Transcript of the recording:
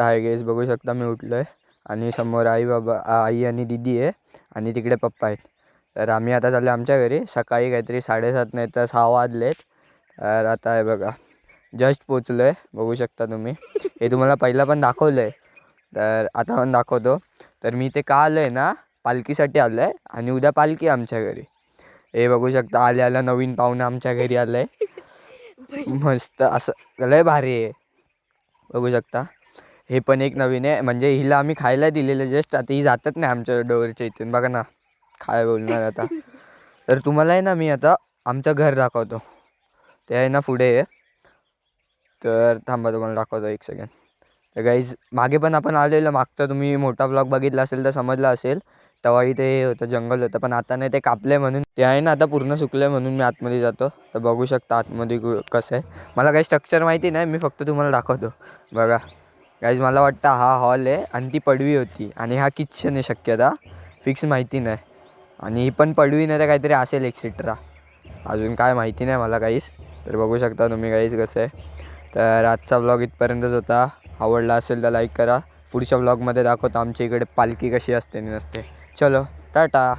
हाय guess बघू शकता मी उठलो आहे आणि समोर आई आणि दीदी आहे आणि तिकडे पप्पा आहेत. तर आम्ही आता चाललो आमच्या घरी. सकाळी काहीतरी 7:30 नाही तर 6 वाजलेत. तर आता आहे बघा जस्ट पोचलो आहे, बघू शकता तुम्ही. हे तुम्हाला पहिला पण दाखवलं आहे, तर आता पण दाखवतो. तर मी ते का आलो आहे ना, पालखीसाठी आलो आहे आणि उद्या पालखी आमच्या घरी. हे बघू शकता आल्या नवीन पाहुणं आमच्या घरी आलं आहे. मस्त असं लय भारी आहे, बघू शकता. हे पण एक नवीन आहे, म्हणजे हिला आम्ही खायला दिलेलं जस्ट. आता ही जातच नाही आमच्या डोअरच्या इथून, बघा ना काय बोलणार आता. तर तुम्हाला आहे ना मी आता आमचं घर दाखवतो. ते आहे ना पुढे आहे, तर थांबा तुम्हाला दाखवतो एक सेकंड. तर गाईज मागे पण आपण आलेलं, मागचा तुम्ही मोठा ब्लॉग बघितला असेल तर समजला असेल. तेव्हाही ते होतं, जंगल होतं, पण आता नाही ते कापलं आहे म्हणून. ते आहे ना आता पूर्ण सुकलं आहे म्हणून मी आतमध्ये जातो. तर बघू शकता आतमध्ये कसं आहे. मला काही स्ट्रक्चर माहिती नाही, मी फक्त तुम्हाला दाखवतो. बघा गाईज, मला वाटतं हा हॉल आहे आणि ती पडवी होती आणि हा किचन आहे, शक्यता फिक्स माहिती नाही. आणि ही पण पडवी नाही तर काहीतरी असेल एक्सेट्रा, अजून काय माहिती नाही मला काहीच. तर बघू शकता तुम्ही गाईज कसं आहे. तर आजचा व्लॉग इथपर्यंतच होता. आवडला असेल तर लाईक करा. पुढच्या व्लॉगमध्ये दाखवतो आमच्या इकडे पालखी कशी असते आणि नसते. चलो टाटा.